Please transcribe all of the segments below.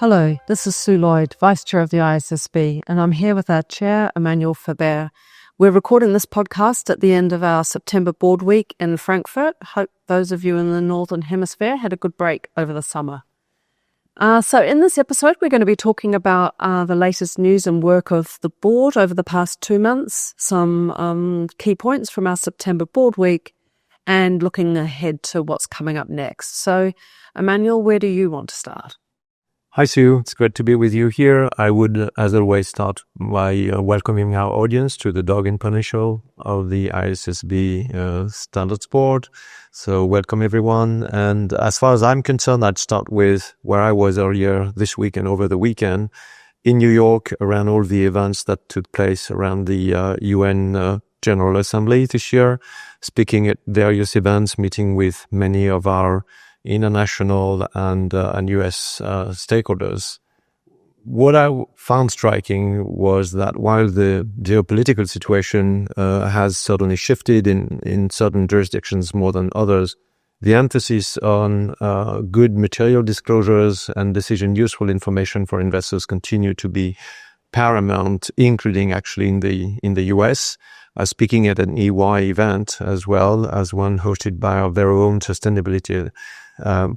Hello, this is Sue Lloyd, Vice Chair of the ISSB, and I'm here with our Chair, Emmanuel Faber. We're recording this podcast at the end of our September board week in Frankfurt. Hope those of you in the Northern Hemisphere had a good break over the summer. So in this episode, we're going to be talking about the latest news and work of the board over the past 2 months, some key points from our September board week, and looking ahead to what's coming up next. So, Emmanuel, where do you want to start? Hi, Sue. It's great to be with you here. I would, as always, start by welcoming our audience to the Dog and Pony Show of the ISSB Standards Board. So welcome, everyone. And as far as I'm concerned, I'd start with where I was earlier this week and over the weekend in New York around all the events that took place around the UN General Assembly this year, speaking at various events, meeting with many of our international and US stakeholders. What I found striking was that while the geopolitical situation has certainly shifted in certain jurisdictions more than others, the emphasis on good material disclosures and decision useful information for investors continue to be paramount, including actually in the US. Speaking at an EY event as well as one hosted by our very own sustainability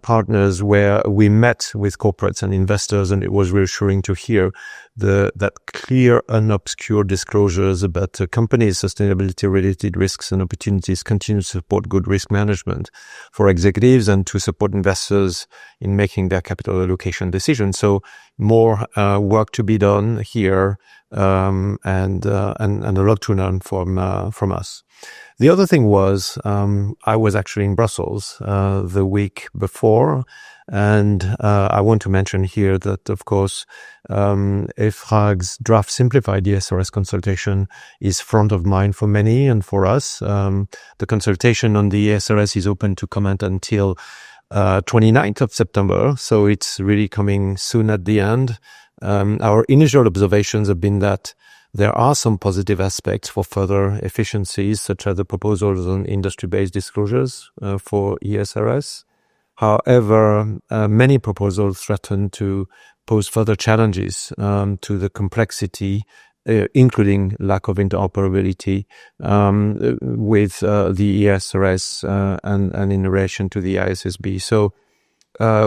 partners, where we met with corporates and investors, and it was reassuring to hear that clear, unobscure disclosures about companies' sustainability-related risks and opportunities continue to support good risk management for executives and to support investors in making their capital allocation decisions. So more work to be done here, and a lot to learn from us. The other thing was, I was actually in Brussels the week before, and I want to mention here that, of course, EFRAG's draft simplified IFRS consultation is front of mind for many and for us. The consultation on the IFRS is open to comment until 29th of September, so it's really coming soon at the end. Our initial observations have been that there are some positive aspects for further efficiencies, such as the proposals on industry-based disclosures for IFRS. However, many proposals threaten to pose further challenges to the complexity, including lack of interoperability with the IFRS and in relation to the ISSB. So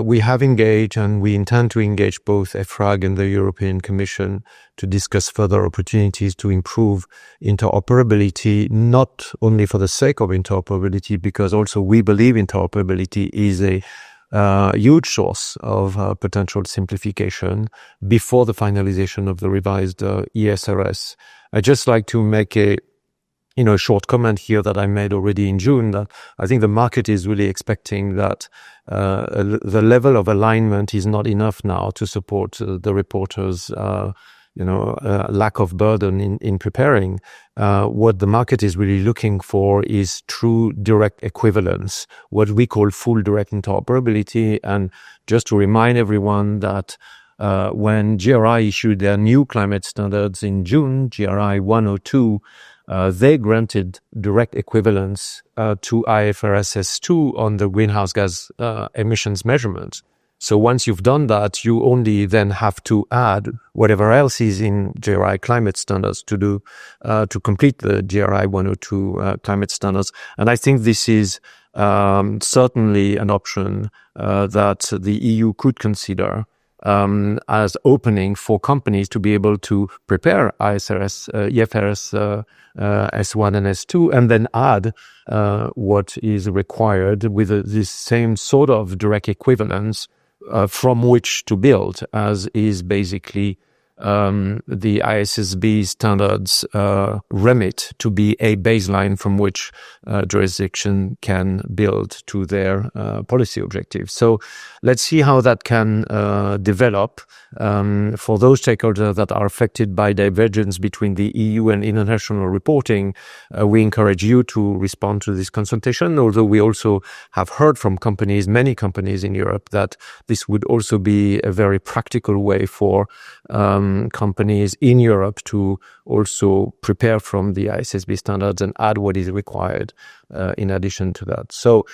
we have engaged and we intend to engage both EFRAG and the European Commission to discuss further opportunities to improve interoperability, not only for the sake of interoperability, because also we believe interoperability is a huge source of potential simplification before the finalization of the revised IFRS. I'd just like to make a short comment here that I made already in June, that I think the market is really expecting that the level of alignment is not enough now to support the reporters' lack of burden in preparing. What the market is really looking for is true direct equivalence, what we call full direct interoperability. And just to remind everyone that when GRI issued their new climate standards in June, GRI 102, they granted direct equivalence to IFRS S2 on the greenhouse gas emissions measurements. So once you've done that, you only then have to add whatever else is in GRI climate standards to complete the GRI 102 climate standards. And I think this is certainly an option that the EU could consider as opening for companies to be able to prepare IFRS S1 and S2 and then add what is required with this same sort of direct equivalence from which to build, as is basically the ISSB standards remit to be a baseline from which jurisdiction can build to their policy objectives. So let's see how that can develop. For those stakeholders that are affected by divergence between the EU and international reporting, we encourage you to respond to this consultation, although we also have heard from many companies in Europe, that this would also be a very practical way for companies in Europe to also prepare from the ISSB standards and add what is required in addition to that. So,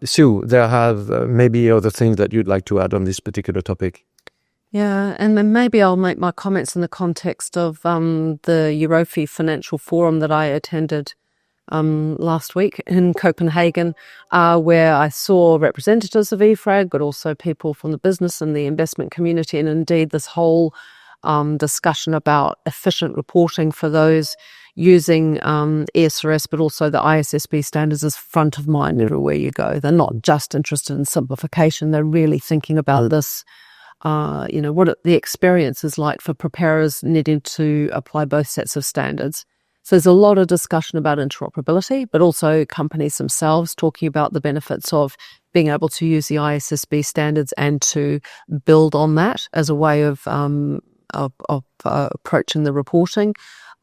Sue, there have maybe other things that you'd like to add on this particular topic. Yeah, and then maybe I'll make my comments in the context of the Eurofi Financial Forum that I attended last week in Copenhagen, where I saw representatives of EFRAG, but also people from the business and the investment community, and indeed this whole discussion about efficient reporting for those using ESRS, but also the ISSB standards is front of mind everywhere you go. They're not just interested in simplification, they're really thinking about this. What the experience is like for preparers needing to apply both sets of standards. So there's a lot of discussion about interoperability, but also companies themselves talking about the benefits of being able to use the ISSB standards and to build on that as a way of approaching the reporting,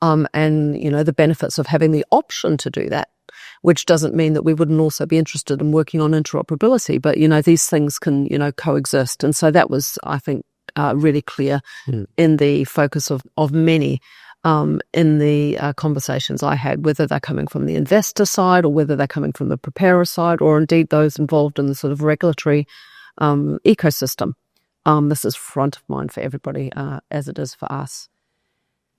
and the benefits of having the option to do that. Which doesn't mean that we wouldn't also be interested in working on interoperability, but these things can coexist, and so that was, I think, really clear in the focus of many in the conversations I had, whether they're coming from the investor side or whether they're coming from the preparer side, or indeed those involved in the sort of regulatory ecosystem. This is front of mind for everybody, as it is for us.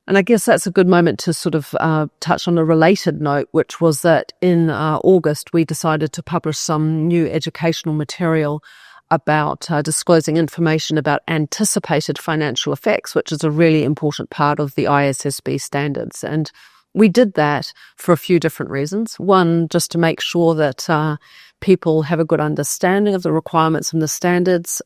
And I guess that's a good moment to sort of touch on a related note, which was that in August, we decided to publish some new educational material about disclosing information about anticipated financial effects, which is a really important part of the ISSB standards. And we did that for a few different reasons. One, just to make sure that people have a good understanding of the requirements and the standards,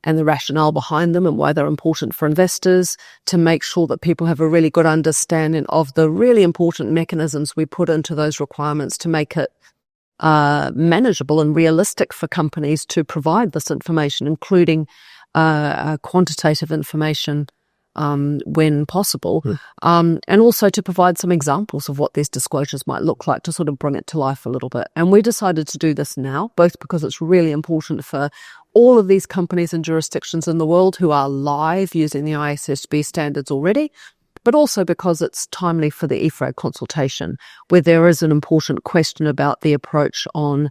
and the rationale behind them and why they're important for investors, to make sure that people have a really good understanding of the really important mechanisms we put into those requirements to make it manageable and realistic for companies to provide this information, including quantitative information when possible, and also to provide some examples of what these disclosures might look like to sort of bring it to life a little bit. And we decided to do this now, both because it's really important for all of these companies and jurisdictions in the world who are live using the ISSB standards already, but also because it's timely for the EFRAG consultation, where there is an important question about the approach on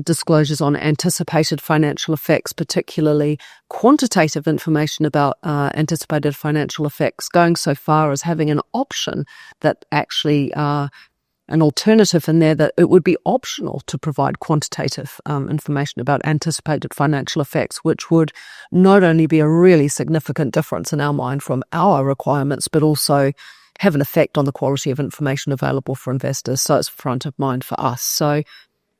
disclosures on anticipated financial effects, particularly quantitative information about anticipated financial effects, going so far as having an option that actually an alternative in there that it would be optional to provide quantitative information about anticipated financial effects, which would not only be a really significant difference in our mind from our requirements, but also have an effect on the quality of information available for investors. So it's front of mind for us. So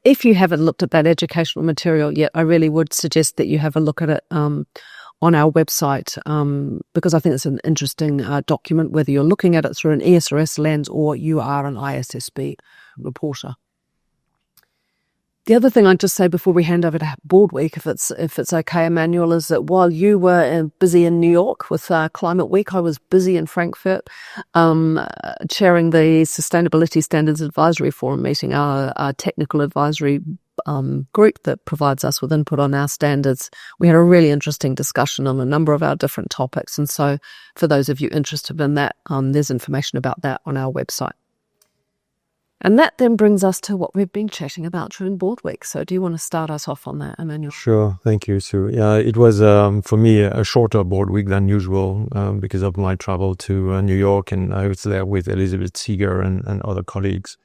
if you haven't looked at that educational material yet, I really would suggest that you have a look at it on our website, because I think it's an interesting document, whether you're looking at it through an ESRS lens or you are an ISSB reporter. The other thing I'd just say before we hand over to Board Week, if it's okay, Emmanuel, is that while you were busy in New York with Climate Week, I was busy in Frankfurt chairing the Sustainability Standards Advisory Forum meeting, our technical advisory group that provides us with input on our standards. We had a really interesting discussion on a number of our different topics. And so for those of you interested in that, there's information about that on our website. And that then brings us to what we've been chatting about during Board Week. So do you want to start us off on that, Emmanuel? Sure. Thank you, Sue. Yeah, it was, for me, a shorter Board Week than usual because of my travel to New York, and I was there with Elizabeth Seeger and other colleagues.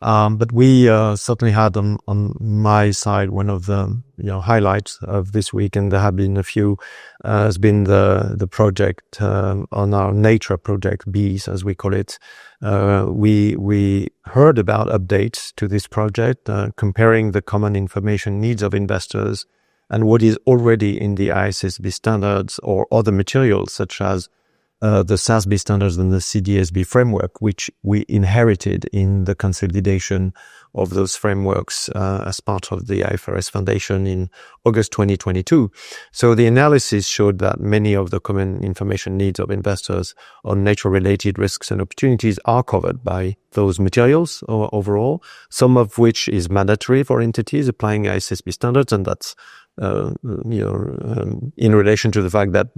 But we certainly had on my side one of the highlights of this week, and there have been a few, has been the project on our Nature Project Bees, as we call it. We heard about updates to this project, comparing the common information needs of investors and what is already in the ISSB standards or other materials such as the SASB Standards and the CDSB framework, which we inherited in the consolidation of those frameworks as part of the IFRS Foundation in August 2022. So the analysis showed that many of the common information needs of investors on nature-related risks and opportunities are covered by those materials overall, some of which is mandatory for entities applying ISSB standards, and that's in relation to the fact that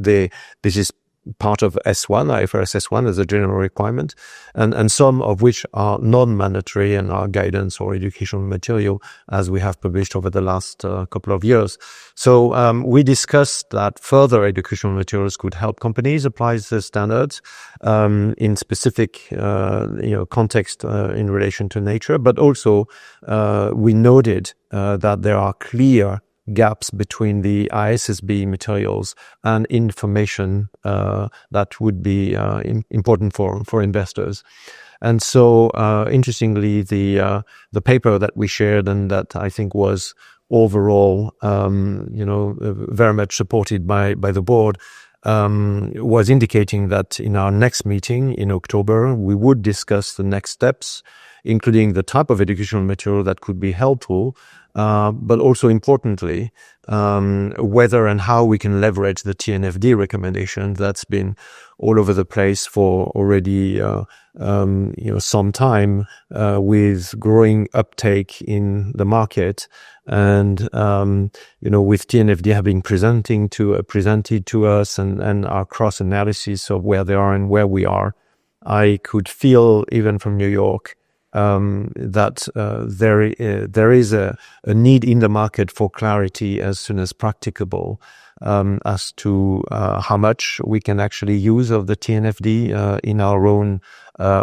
this is part of S1, IFRS S1 as a general requirement, and some of which are non-mandatory and are guidance or educational material, as we have published over the last couple of years. So we discussed that further educational materials could help companies apply the standards in specific context in relation to nature, but also we noted that there are clear gaps between the ISSB materials and information that would be important for investors. And so, interestingly, the paper that we shared and that I think was overall, very much supported by the board, was indicating that in our next meeting in October, we would discuss the next steps, including the type of educational material that could be helpful, but also importantly, whether and how we can leverage the TNFD recommendation that's been all over the place for already some time, with growing uptake in the market, and with TNFD having presented to us and our cross analysis of where they are and where we are, I could feel even from New York that there is a need in the market for clarity as soon as practicable as to how much we can actually use of the TNFD in our own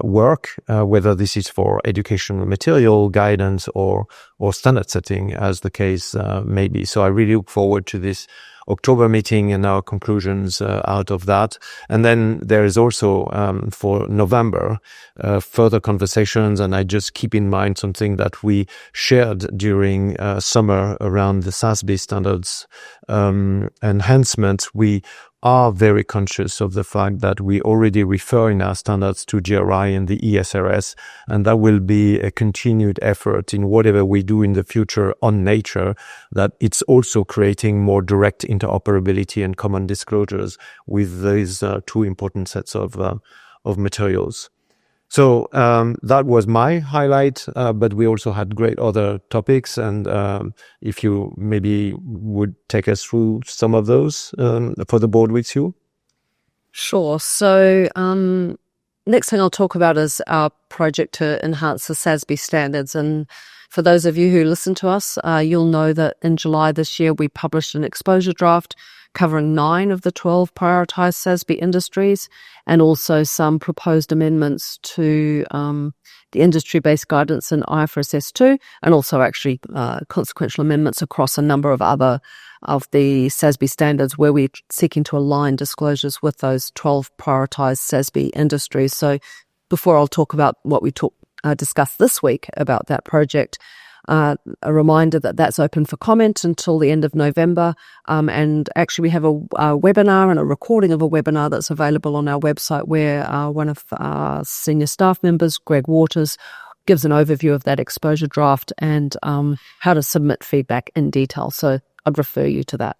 work, whether this is for educational material, guidance, or standard setting, as the case may be. So I really look forward to this October meeting and our conclusions out of that. And then there is also for November further conversations, and I just keep in mind something that we shared during summer around the SASB Standards enhancement. We are very conscious of the fact that we already refer in our standards to GRI and the ESRS, and that will be a continued effort in whatever we do in the future on nature, that it's also creating more direct interoperability and common disclosures with these two important sets of materials. So that was my highlight, but we also had great other topics, and if you maybe would take us through some of those for the board with you. Sure. So next thing I'll talk about is our project to enhance the SASB standards. And for those of you who listen to us, you'll know that in July this year, we published an exposure draft covering 9 of the 12 prioritized SASB industries, and also some proposed amendments to the industry-based guidance in IFRS S2, and also actually consequential amendments across a number of other of the SASB standards where we're seeking to align disclosures with those 12 prioritized SASB industries. So before I'll talk about what we discussed this week about that project, a reminder that that's open for comment until the end of November. And actually we have a webinar and a recording of a webinar that's available on our website where one of our senior staff members, Greg Waters, gives an overview of that exposure draft and how to submit feedback in detail. So I'd refer you to that.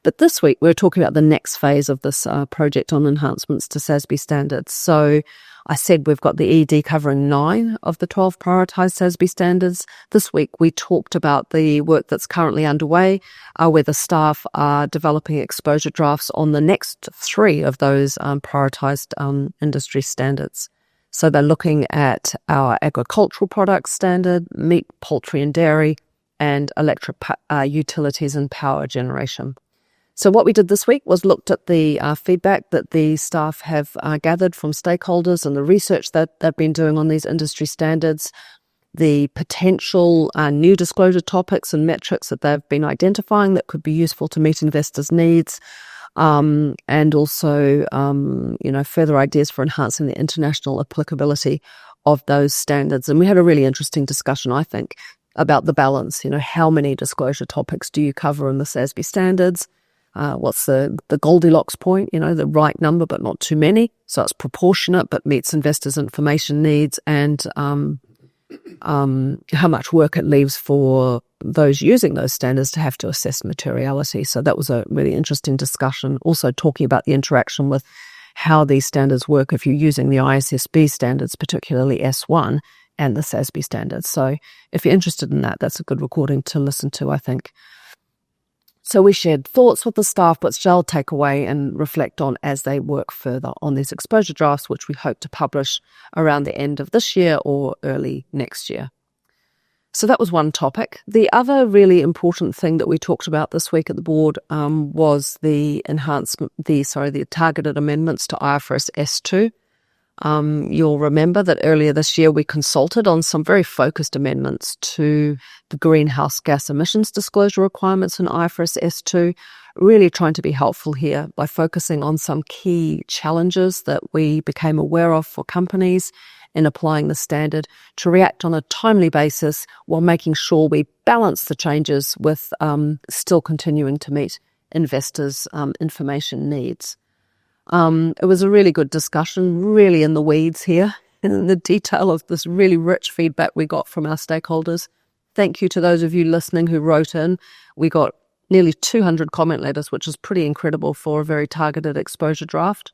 But this week, we're talking about the next phase of this project on enhancements to SASB standards. So I said we've got the ED covering 9 of the 12 prioritized SASB standards. This week, we talked about the work that's currently underway, where the staff are developing exposure drafts on the next 3 of those prioritized industry standards. So they're looking at our agricultural products standard, meat, poultry and dairy, and electric utilities and power generation. So what we did this week was looked at the feedback that the staff have gathered from stakeholders and the research that they've been doing on these industry standards, the potential new disclosure topics and metrics that they've been identifying that could be useful to meet investors' needs, and also further ideas for enhancing the international applicability of those standards. And we had a really interesting discussion, I think, about the balance. How many disclosure topics do you cover in the SASB standards? What's the Goldilocks point, the right number, but not too many. So it's proportionate, but meets investors' information needs, and how much work it leaves for those using those standards to have to assess materiality. So that was a really interesting discussion. Also talking about the interaction with how these standards work if you're using the ISSB standards, particularly S1 and the SASB standards. So if you're interested in that, that's a good recording to listen to, I think. So we shared thoughts with the staff, which they'll take away and reflect on as they work further on these exposure drafts, which we hope to publish around the end of this year or early next year. So that was one topic. The other really important thing that we talked about this week at the board was the targeted amendments to IFRS S2. You'll remember that earlier this year we consulted on some very focused amendments to the greenhouse gas emissions disclosure requirements in IFRS S2, really trying to be helpful here by focusing on some key challenges that we became aware of for companies in applying the standard to react on a timely basis while making sure we balance the changes with still continuing to meet investors' information needs. It was a really good discussion, really in the weeds here, in the detail of this really rich feedback we got from our stakeholders. Thank you to those of you listening who wrote in. We got nearly 200 comment letters, which is pretty incredible for a very targeted exposure draft.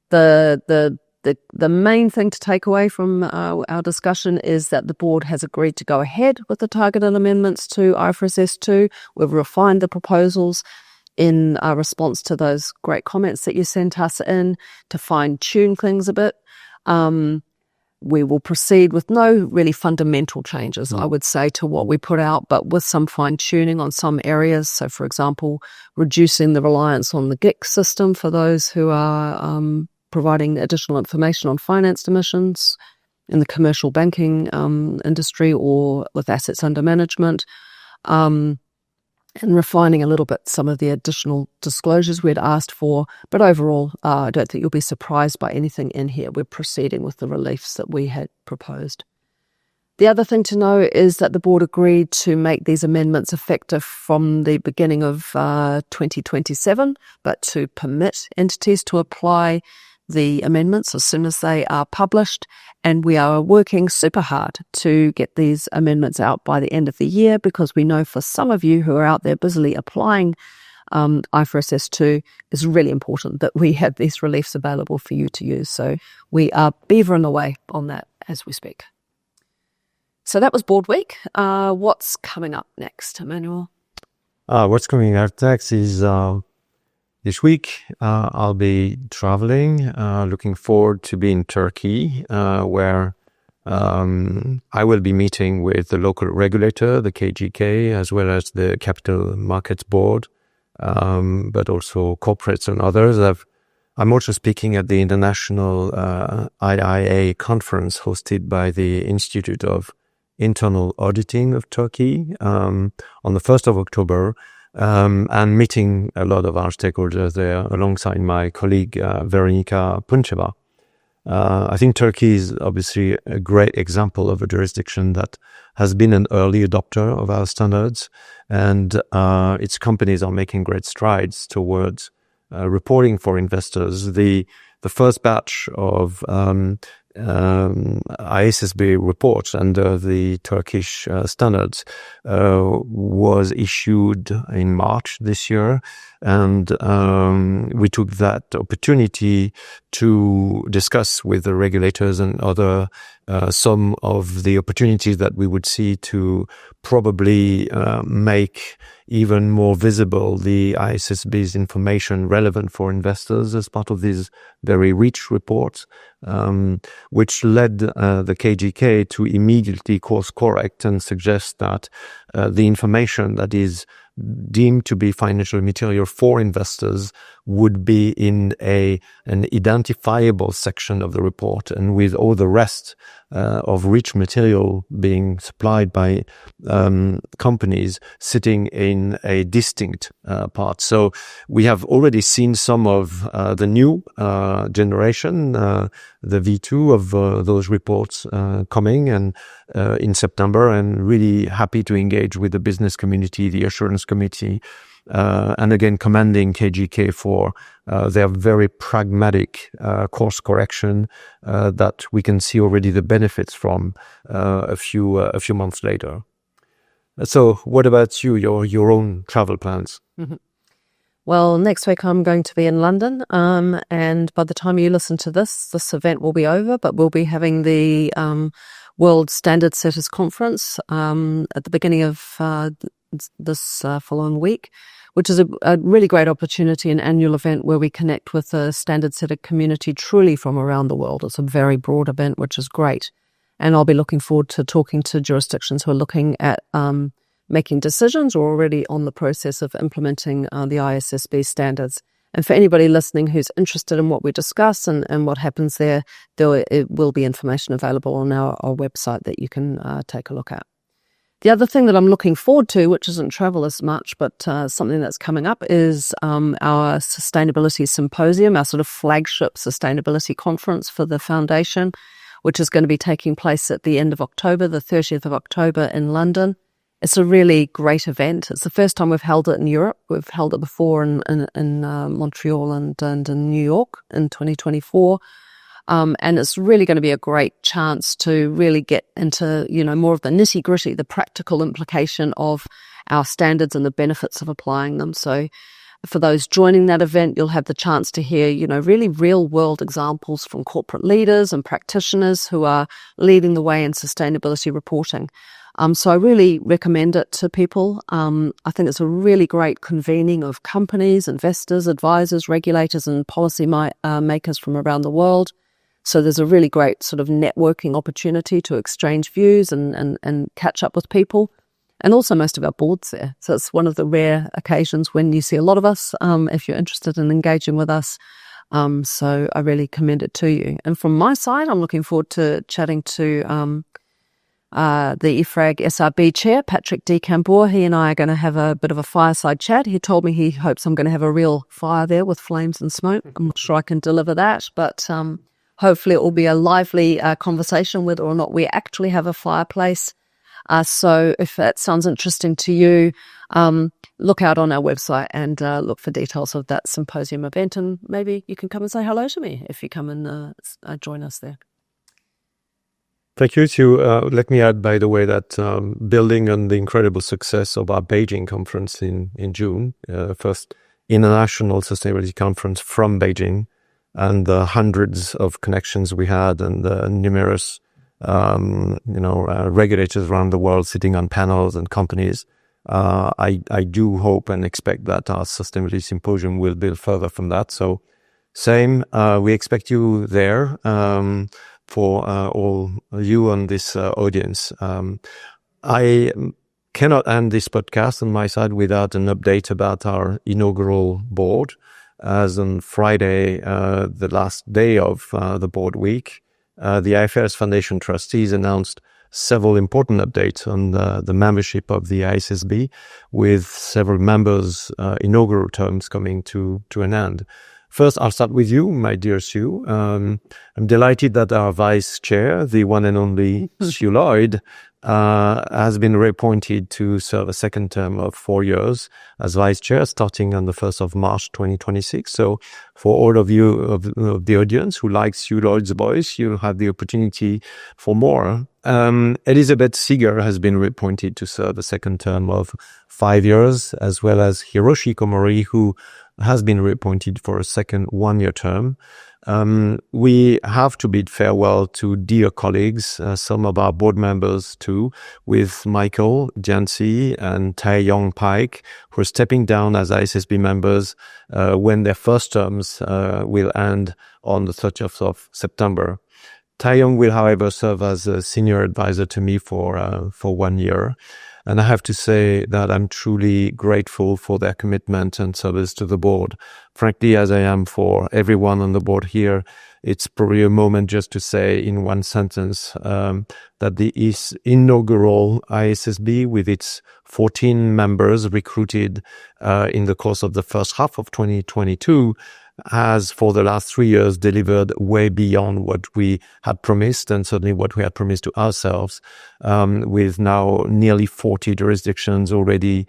The main thing to take away from our discussion is that the board has agreed to go ahead with the targeted amendments to IFRS S2. We've refined the proposals in response to those great comments that you sent us in to fine-tune things a bit. We will proceed with no really fundamental changes, I would say, to what we put out, but with some fine-tuning on some areas. So, for example, reducing the reliance on the GIC system for those who are providing additional information on financed emissions in the commercial banking industry or with assets under management. And refining a little bit some of the additional disclosures we had asked for. But overall, I don't think you'll be surprised by anything in here. We're proceeding with the reliefs that we had proposed. The other thing to know is that the board agreed to make these amendments effective from the beginning of 2027, but to permit entities to apply the amendments as soon as they are published, and we are working super hard to get these amendments out by the end of the year, because we know for some of you who are out there busily applying IFRS S2, it's really important that we have these reliefs available for you to use. So we are beavering away on that as we speak. So that was board week. What's coming up next, Emmanuel? What's coming up next is this week, I'll be traveling, looking forward to be in Turkey, where I will be meeting with the local regulator, the KGK, as well as the Capital Markets Board, but also corporates and others. I'm also speaking at the International IIA conference hosted by the Institute of Internal Auditing of Turkey on the 1st of October. And meeting a lot of our stakeholders there alongside my colleague Veronika Puncheva. I think Turkey is obviously a great example of a jurisdiction that has been an early adopter of our standards, and its companies are making great strides towards reporting for investors. The first batch of ISSB reports under the Turkish standards was issued in March this year, and we took that opportunity to discuss with the regulators and other some of the opportunities that we would see to probably make even more visible the ISSB's information relevant for investors as part of these very rich reports, which led the KGK to immediately course correct and suggest that the information that is deemed to be financial material for investors would be in an identifiable section of the report, and with all the rest of rich material being supplied by companies sitting in a distinct part. So we have already seen some of the new generation, the V2 of those reports coming and in September, and really happy to engage with the business community, the assurance committee, and again commending KGK for their very pragmatic course correction that we can see already the benefits from a few months later. So what about you, your own travel plans? Mm-hmm. Well, next week I'm going to be in London, and by the time you listen to this event will be over, but we'll be having the World Standard Setters Conference at the beginning of this following week, which is a really great opportunity, an annual event where we connect with a standard-setting community truly from around the world. It's a very broad event, which is great. And I'll be looking forward to talking to jurisdictions who are looking at making decisions or already on the process of implementing the ISSB standards. And for anybody listening who's interested in what we discuss and what happens there will be information available on our website that you can take a look at. The other thing that I'm looking forward to, which isn't travel as much, but something that's coming up, is our Sustainability Symposium, our sort of flagship sustainability conference for the Foundation, which is going to be taking place at the end of October, the 30th of October in London. It's a really great event. It's the first time we've held it in Europe. We've held it before in Montreal and in New York in 2024. And it's really going to be a great chance to really get into, more of the nitty-gritty, the practical implication of our standards and the benefits of applying them. So for those joining that event, you'll have the chance to hear, really real-world examples from corporate leaders and practitioners who are leading the way in sustainability reporting. So I really recommend it to people. I think it's a really great convening of companies, investors, advisors, regulators, and policy makers from around the world. So there's a really great sort of networking opportunity to exchange views and catch up with people. And also most of our board's there. So it's one of the rare occasions when you see a lot of us, if you're interested in engaging with us. So I really commend it to you. And from my side, I'm looking forward to chatting to the IFRAG SRB chair, Patrick D. Cambour. He and I are going to have a bit of a fireside chat. He told me he hopes I'm going to have a real fire there with flames and smoke. I'm not sure I can deliver that, but hopefully it will be a lively conversation whether or not we actually have a fireplace. So if that sounds interesting to you, look out on our website and look for details of that symposium event, and maybe you can come and say hello to me if you come and join us there. Thank you. Let me add, by the way, that building on the incredible success of our Beijing conference in June, first international sustainability conference from Beijing, and the hundreds of connections we had and the numerous regulators around the world sitting on panels and companies. I do hope and expect that our sustainability symposium will build further from that. So we expect you there for all you on this audience. I cannot end this podcast on my side without an update about our inaugural board. As on Friday, the last day of the board week, the IFRS Foundation trustees announced several important updates on the membership of the ISSB, with several members' inaugural terms coming to an end. First, I'll start with you, my dear Sue. I'm delighted that our vice chair, the one and only Sue Lloyd, has been reappointed to serve a second term of 4 years as vice chair, starting on the 1st of March 2026. So for all of you of the audience who likes Sue Lloyd's voice, you'll have the opportunity for more. Elizabeth Seeger has been reappointed to serve a second term of 5 years, as well as Hiroshi Komori, who has been reappointed for a second 1-year term. We have to bid farewell to dear colleagues, some of our board members too, with Michael Jancy and Tae-Yong Pike, who are stepping down as ISSB members when their first terms will end on the 30th of September. Tae-Yong will, however, serve as a senior advisor to me for 1 year. And I have to say that I'm truly grateful for their commitment and service to the board. Frankly, as I am for everyone on the board here, it's probably a moment just to say in one sentence that the inaugural ISSB, with its 14 members recruited in the course of the first half of 2022, has for the last 3 years delivered way beyond what we had promised, and certainly what we had promised to ourselves, with now nearly 40 jurisdictions already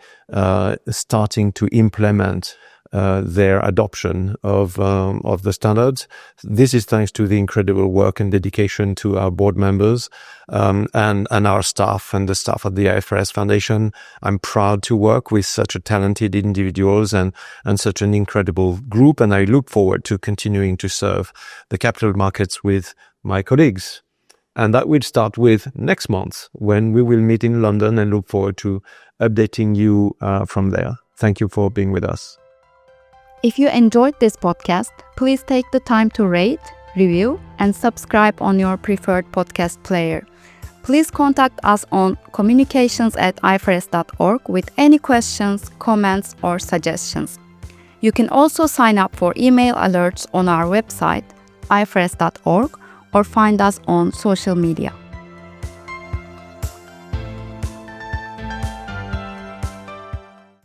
starting to implement their adoption of the standards. This is thanks to the incredible work and dedication to our board members and our staff and the staff at the IFRS Foundation. I'm proud to work with such a talented individuals and such an incredible group, and I look forward to continuing to serve the capital markets with my colleagues. And that will start with next month when we will meet in London, and look forward to updating you from there. Thank you for being with us. If you enjoyed this podcast, please take the time to rate, review, and subscribe on your preferred podcast player. Please contact us on communications@ifrs.org with any questions, comments, or suggestions. You can also sign up for email alerts on our website, ifrs.org, or find us on social media.